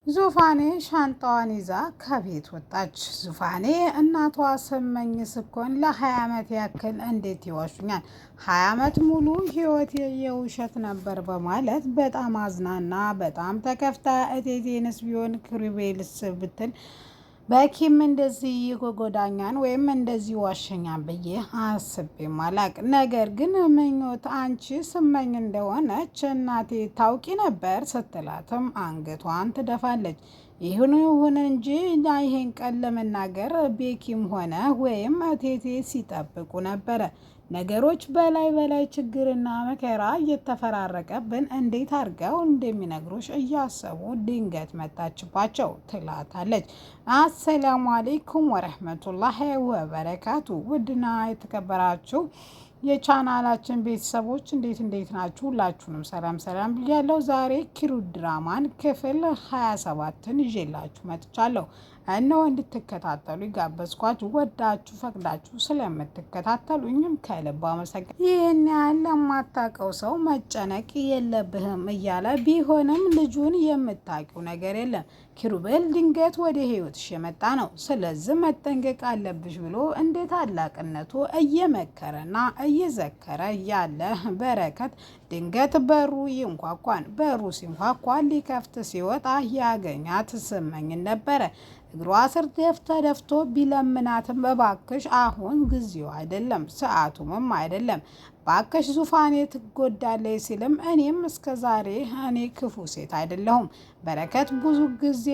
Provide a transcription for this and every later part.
ዙፋኔ ሻንጣዋን ይዛ ከቤት ወጣች። ዙፋኔ እናቷ ስመኝ ስኮን ለ20 ዓመት ያክል እንዴት ይዋሹኛል? 20 ዓመት ሙሉ ህይወት የውሸት ነበር በማለት በጣም አዝናና በጣም ተከፍታ እቴቴንስ ቢሆን ክሪቤልስ ብትል በኪም እንደዚህ ጎዳኛን ወይም እንደዚህ ዋሸኛን ብዬ አስቤም አላቅ። ነገር ግን ምኞት አንቺ ስመኝ እንደሆነች እናቴ ታውቂ ነበር ስትላትም አንገቷን ትደፋለች። ይሁን እንጂ ይሄን ቀን ለመናገር ቤኪም ሆነ ወይም እቴቴ ሲጠብቁ ነበረ። ነገሮች በላይ ችግርና መከራ እየተፈራረቀብን እንዴት አድርገው እንደሚነግሩሽ እያሰቡ ድንገት መጣችባቸው ትላታለች። አሰላሙ አሌይኩም ወረህመቱላሂ ወበረካቱ። ውድና የተከበራችሁ የቻናላችን ቤተሰቦች እንዴት ናችሁ? ሁላችሁንም ሰላም ብያለሁ። ዛሬ ኪሩት ድራማን ክፍል 27ን ይዤላችሁ መጥቻለሁ። እነሆ እንድትከታተሉ ጋበዝኳችሁ። ወዳችሁ ፈቅዳችሁ ስለምትከታተሉኝም ከልብ አመሰግናለሁ። ይህን ያህል ለማታውቀው ሰው መጨነቅ የለብህም እያለ ቢሆንም ልጁን የምታውቂው ነገር የለም። ኪሩቤል ድንገት ወደ ህይወትሽ የመጣ ነው፣ ስለዚህ መጠንቀቅ አለብሽ ብሎ እንደ ታላቅነቱ እየመከረና እየዘከረ ያለ በረከት ድንገት በሩ ይንኳኳን። በሩ ሲንኳኳ ሊከፍት ሲወጣ ያገኛት ስመኝን ነበረ። እግሯ ስር ደፍቶ ቢለምናትም እባክሽ አሁን ጊዜው አይደለም፣ ሰዓቱም አይደለም፣ ባክሽ ዙፋኔ ትጎዳለች ሲልም እኔም እስከ ዛሬ እኔ ክፉ ሴት አይደለሁም። በረከት ብዙ ጊዜ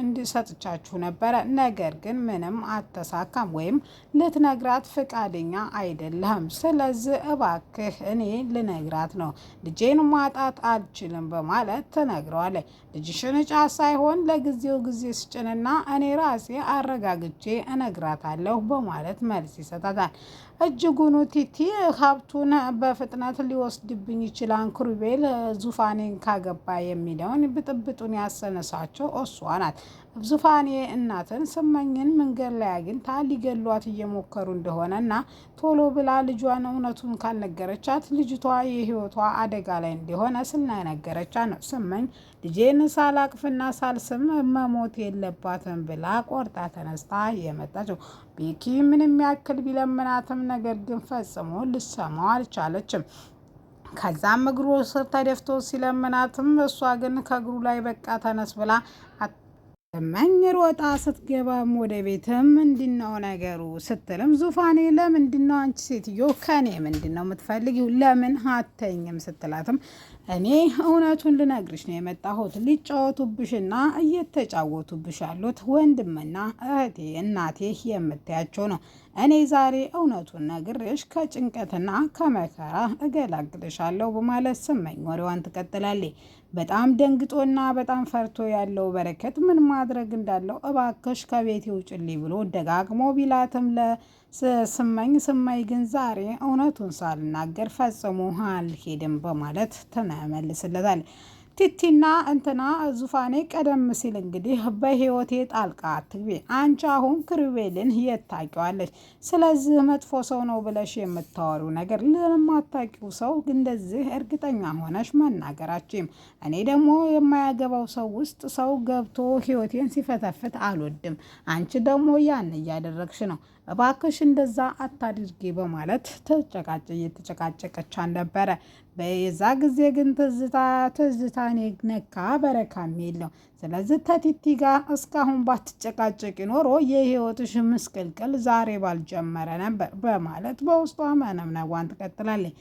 እንዲሰጥቻችሁ ነበረ፣ ነገር ግን ምንም አተሳካም ወይም ልትነግራት ፈቃደኛ አይደለም። ስለዚህ እባክህ እኔ ልነግራት ነው፣ ልጄን ማጣት አልችልም በማለት ትነግረዋለች። ልጅሽን ጫ ሳይሆን ለጊዜው ጊዜ ስጭንና እኔ ራሴ አረጋግቼ እነግራታለሁ በማለት መልስ ይሰጣታል። እጅጉኑ ቲቲ ሀብቱን በፍጥነት ሊወስድብኝ ይችላል፣ ክሩቤል ዙፋኔን ካገባ የሚለውን ብጥብጡን ያሰነሳቸው እሷ ናት። ዙፋኔ እናትን ስመኝን መንገድ ላይ አግኝታ ሊገሏት እየሞከሩ እንደሆነና ቶሎ ብላ ልጇን እውነቱን ካልነገረቻት ልጅቷ የህይወቷ አደጋ ላይ እንደሆነ ስለነገረቻት ነው ስመኝ ልጄን ሳላቅፍና ሳልስም መሞት የለባትም ብላ ቆርጣ ተነስታ የመጣችው። ቤኪ ምንም ያክል ቢለምናትም ነገር ግን ፈጽሞ ልሰማው አልቻለችም። ከዛም እግሩ ስር ተደፍቶ ሲለምናትም እሷ ግን ከእግሩ ላይ በቃ ተነስ ብላ ስመኝ ሮጣ ስትገባም ወደ ቤትም ምንድነው ነገሩ ስትልም ዙፋኔ ለምንድነው አንቺ ሴትዮ ከኔ ምንድነው የምትፈልጊው? ለምን አተኝም ስትላትም እኔ እውነቱን ልነግርሽ ነው የመጣሁት። ሊጫወቱብሽና እየተጫወቱብሽ ያሉት ወንድምና እህቴ እናቴ የምታያቸው ነው። እኔ ዛሬ እውነቱን ነግሬሽ ከጭንቀትና ከመከራ እገላግልሻለሁ በማለት ስመኝ ወሬዋን ትቀጥላለች። በጣም ደንግጦና በጣም ፈርቶ ያለው በረከት ምን ማድረግ እንዳለው እባክሽ ከቤቴ ውጭልኝ ብሎ ደጋግሞ ቢላትም ለስመኝ ግን ዛሬ እውነቱን ሳልናገር ፈጽሞ አልሄድም በማለት ተመልስለታል። ቲቲና እንትና ዙፋኔ ቀደም ሲል እንግዲህ በህይወቴ ጣልቃ አትግቢ፣ አንቺ አሁን ክሩቤልን የት ታውቂዋለሽ? ስለዚህ መጥፎ ሰው ነው ብለሽ የምታወሪው ነገር ለማታውቂው ሰው እንደዚህ እርግጠኛ ሆነሽ መናገራችም። እኔ ደግሞ የማያገባው ሰው ውስጥ ሰው ገብቶ ህይወቴን ሲፈተፍት አልወድም። አንቺ ደግሞ ያን እያደረግሽ ነው፣ እባክሽ እንደዛ አታድርጊ በማለት እየተጨቃጨቀቻን ነበረ። በዛ ጊዜ ግን ትዝታኔ ነካ በረካም የለው። ስለዚህ ተቲቲ ጋር እስካሁን ባትጨቃጨቂ ኖሮ የህይወትሽ ምስቅልቅል ዛሬ ባልጀመረ ነበር በማለት በውስጧ መነምነቧን ትቀጥላለች።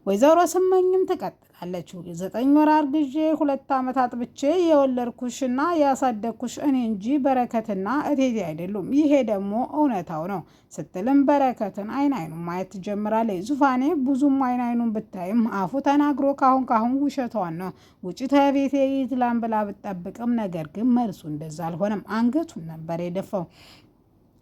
ወይዘሮ ስመኝም ትቀጥላለች። 9 ወር አርግዤ 2 ዓመት አጥብቼ የወለድኩሽና ያሳደግኩሽ እኔ እንጂ በረከትና እቴቴ አይደሉም። ይሄ ደግሞ እውነታው ነው ስትልም በረከትን አይኑን ማየት ትጀምራለች። ዙፋኔ ብዙም አይኑን ብታይም አፉ ተናግሮ ካሁን ውሸቷን ነው ውጪ ተቤቴ ይትላም ብላ ብትጠብቅም ነገር ግን መልሱ እንደዛ አልሆነም። አንገቱን ነበር የደፋው።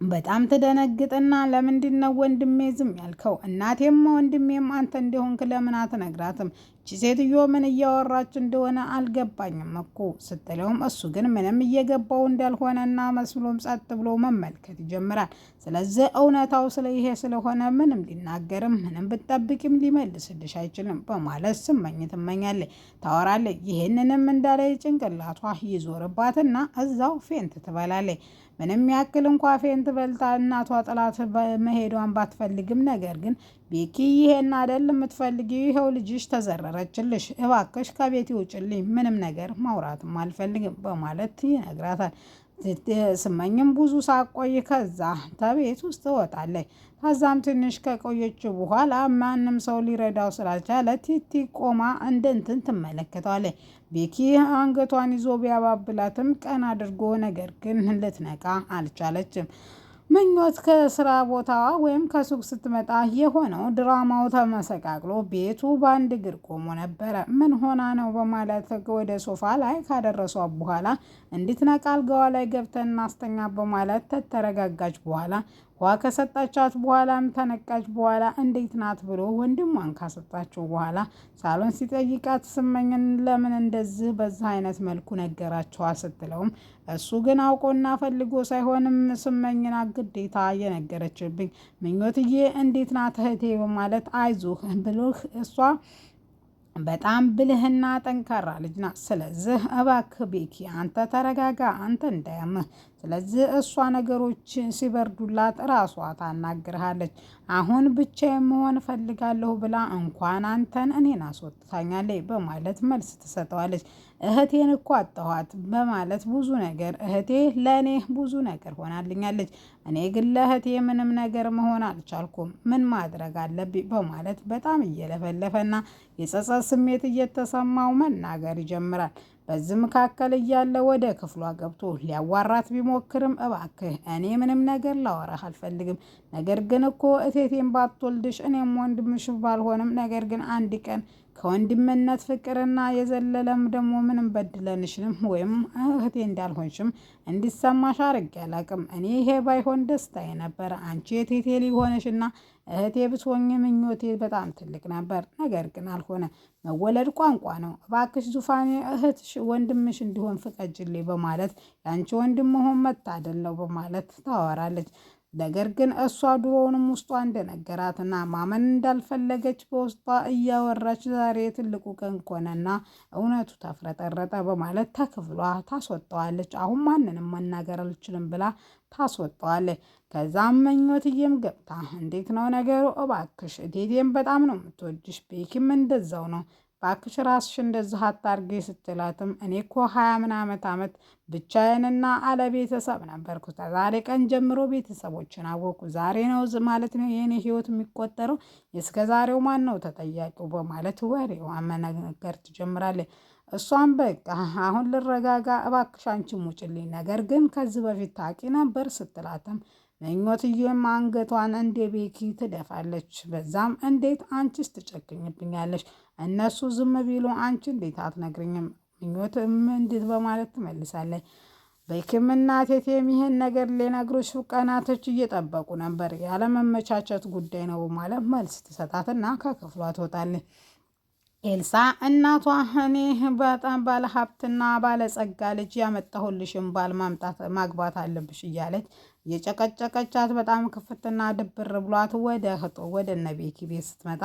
በጣም ትደነግጥና ለምንድነው ወንድሜ ዝም ያልከው? እናቴም ወንድሜም አንተ እንደሆንክ ለምን አትነግራትም? ሴትዮ ምን እያወራች እንደሆነ አልገባኝም እኮ ስትለውም እሱ ግን ምንም እየገባው እንዳልሆነና መስሎም ጸጥ ብሎ መመልከት ይጀምራል። ስለዚህ እውነታው ይሄ ስለሆነ ምንም ሊናገርም ምንም ብትጠብቂም ሊመልስልሽ አይችልም በማለት ስመኝ ትመኛለች፣ ታወራለች። ይህንንም እንዳለ ጭንቅላቷ ይዞርባትና እዛው ፌንት ትበላለች። ምንም ያክል እንኳ ፌንት በልታ እናቷ ጥላት መሄዷን ባትፈልግም ነገር ግን ቤኪ ይሄን አይደል የምትፈልጊው? ይኸው ልጅሽ ተዘረረችልሽ፣ እባክሽ ከቤት ውጭልኝ፣ ምንም ነገር ማውራትም አልፈልግም በማለት ይነግራታል። ስመኝም ብዙ ሳቆይ ከዛ ከቤት ውስጥ ትወጣለች። ከዛም ትንሽ ከቆየች በኋላ ማንም ሰው ሊረዳው ስላልቻለ ቲቲ ቆማ እንደ እንትን ትመለከተዋለች። ቤኪ አንገቷን ይዞ ቢያባብላትም ቀን አድርጎ ነገር ግን ልትነቃ አልቻለችም። ምኞት ከስራ ቦታዋ ወይም ከሱቅ ስትመጣ የሆነው ድራማው ተመሰቃቅሎ ቤቱ በአንድ እግር ቆሞ ነበረ። ምን ሆና ነው በማለት ወደ ሶፋ ላይ ካደረሷ በኋላ እንድትነቃ አልጋዋ ላይ ገብተን እናስተኛ በማለት ተረጋጋች። በኋላ ውሃ ከሰጣቻት በኋላም ተነቃች። በኋላ እንዴት ናት ብሎ ወንድሟን ካሰጣችው በኋላ ሳሎን ሲጠይቃት ስመኝን ለምን እንደዚህ በዛ አይነት መልኩ ነገራቸዋ ስትለውም እሱ ግን አውቆና ፈልጎ ሳይሆንም ስመኝና ግዴታ እየነገረችብኝ ምኞትዬ እንዴት ናት እህቴ በማለት አይዞህ ብሎህ እሷ በጣም ብልህና ጠንካራ ልጅ ናት። ስለዚህ እባክህ ቤኪ አንተ ተረጋጋ፣ አንተ እንዳያምህ። ስለዚህ እሷ ነገሮች ሲበርዱላት ራሷ ታናግርሃለች። አሁን ብቻዬን መሆን እፈልጋለሁ ብላ እንኳን አንተን እኔን አስወጥታኛለች በማለት መልስ ትሰጠዋለች። እህቴን እኮ አጣኋት በማለት ብዙ ነገር እህቴ ለእኔ ብዙ ነገር ሆናልኛለች። እኔ ግን ለእህቴ ምንም ነገር መሆን አልቻልኩም። ምን ማድረግ አለብኝ በማለት በጣም እየለፈለፈና የጸጸት ስሜት እየተሰማው መናገር ይጀምራል። በዚህ መካከል እያለ ወደ ክፍሏ ገብቶ ሊያዋራት ቢሞክርም እባክህ እኔ ምንም ነገር ላወራህ አልፈልግም። ነገር ግን እኮ እቴቴን ባትወልድሽ እኔም ወንድምሽ ባልሆንም ነገር ግን አንድ ቀን ከወንድምነት ፍቅርና የዘለለም ደግሞ ምንም በድለንሽንም ወይም እህቴ እንዳልሆንሽም እንዲሰማሽ አድርጌ አላቅም። እኔ ይሄ ባይሆን ደስታዬ ነበረ። አንቺ እቴቴ ሊሆንሽና እህቴ ብትሆኚ ምኞቴ በጣም ትልቅ ነበር። ነገር ግን አልሆነ። መወለድ ቋንቋ ነው። እባክሽ ዙፋኔ እህትሽ ወንድምሽ እንዲሆን ፍቀጅልኝ በማለት የአንቺ ወንድም መሆን መታደል ነው በማለት ታወራለች። ነገር ግን እሷ ድሮውንም ውስጧ እንደነገራትና ማመን እንዳልፈለገች በውስጧ እያወራች ዛሬ ትልቁ ቀን ሆነና እውነቱ ተፍረጠረጠ በማለት ተክፍሏ ታስወጣዋለች። አሁን ማንንም መናገር አልችልም ብላ ታስወጣዋለች። ከዛም ምኞትዬም ገብታ እንዴት ነው ነገሩ? እባክሽ እቴቴም በጣም ነው የምትወድሽ፣ ቤኪም እንደዛው ነው እባክሽ ራስሽ እንደዚህ አታርጊ ስትላትም እኔ እኮ 20 ዓመት ብቻዬንና አለ ቤተሰብ ነበርኩ። ከዛሬ ቀን ጀምሮ ቤተሰቦችን አወቁ። ዛሬ ነው ማለት ነው የኔ ህይወት የሚቆጠረው። እስከ ዛሬው ማን ነው ተጠያቂው? በማለት ወሬዋን መነገር ትጀምራለች። እሷም በቃ አሁን ልረጋጋ እባክሽ አንቺም ውጭልኝ፣ ነገር ግን ከዚህ በፊት ታውቂ ነበር ስትላትም ምኞትዬም አንገቷን እንደ ቤኪ ትደፋለች። በዛም እንዴት አንቺስ ትጨክኝብኛለሽ? እነሱ ዝም ቢሉ አንቺ እንዴት አትነግርኝም? ምኞትም እንዴት በማለት ትመልሳለች። ቤኪም እና ቴቴም ይህን ነገር ሊነግሩሽ ቀናቶች እየጠበቁ ነበር፣ ያለመመቻቸት ጉዳይ ነው በማለት መልስ ትሰጣትና ከክፍሏ ትወጣለች። ኤልሳ እናቷ እኔ በጣም ባለሀብትና ባለጸጋ ልጅ ያመጣሁልሽን ባል ማግባት አለብሽ እያለች የጨቀጨቀቻት በጣም ክፍትና ድብር ብሏት ወደ እነ ቤኪ ቤት ስትመጣ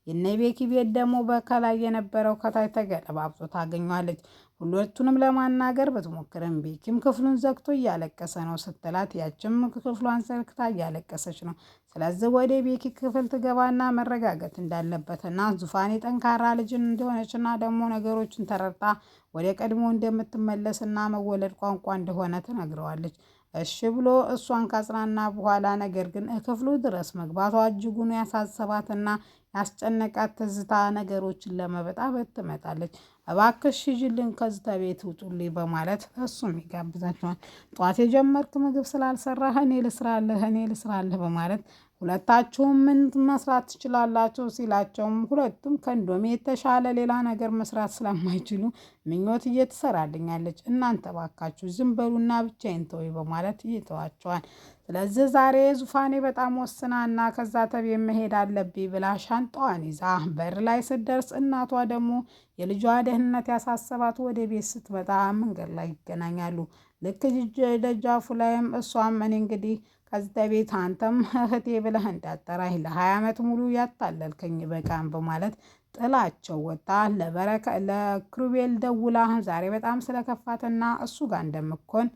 የእነ ቤኪ ቤት ደግሞ በከላይ የነበረው ከታች ተገለባብጦ ታገኘዋለች። ሁለቱንም ለማናገር ብትሞክርም ቤኪም ክፍሉን ዘግቶ እያለቀሰ ነው ስትላት ያችም ክፍሏን ዘግታ እያለቀሰች ነው። ስለዚህ ወደ ቤኪ ክፍል ትገባና መረጋጋት እንዳለበትና ዙፋኔ ጠንካራ ልጅን እንደሆነችና ደግሞ ነገሮችን ተረድታ ወደ ቀድሞ እንደምትመለስና መወለድ ቋንቋ እንደሆነ ትነግረዋለች። እሺ ብሎ እሷን ካጽናና በኋላ ነገር ግን ክፍሉ ድረስ መግባቷ እጅጉን ያሳሰባትና ያስጨነቃት ትዝታ ነገሮችን ለመበጣበጥ ትመጣለች። እባክሽ ሂጂልን ከዚህ ቤት ውጡልኝ በማለት እሱም ይጋብዛቸዋል። ጧት የጀመርክ ምግብ ስላልሰራህ እኔ ልስራልህ በማለት ሁለታችሁም ምን መስራት ትችላላችሁ ሲላቸውም ሁለቱም ከእንዶሚ የተሻለ ሌላ ነገር መስራት ስለማይችሉ ምኞት እየተሰራልኛለች እናንተ ባካችሁ ዝም በሉና ብቻዬን ተወኝ በማለት ይተዋቸዋል። ስለዚህ ዛሬ ዙፋኔ በጣም ወስናና ከዛ ተቤት መሄድ አለብኝ ብላ ሻንጣዋን ይዛ በር ላይ ስትደርስ እናቷ ደግሞ የልጇ ደህንነት ያሳሰባት ወደ ቤት ስትመጣ መንገድ ላይ ይገናኛሉ። ልክ ደጃፉ ላይም እሷም እኔ እንግዲህ ከዚህ ቤት አንተም እህቴ ብለህ እንዳጠራኝ ለ20 ዓመት ሙሉ ያታለልከኝ በቃም በማለት ጥላቸው ወጣ። ለኪሩቤል ደውላ ዛሬ በጣም ስለከፋትና እሱ ጋር እንደምኮን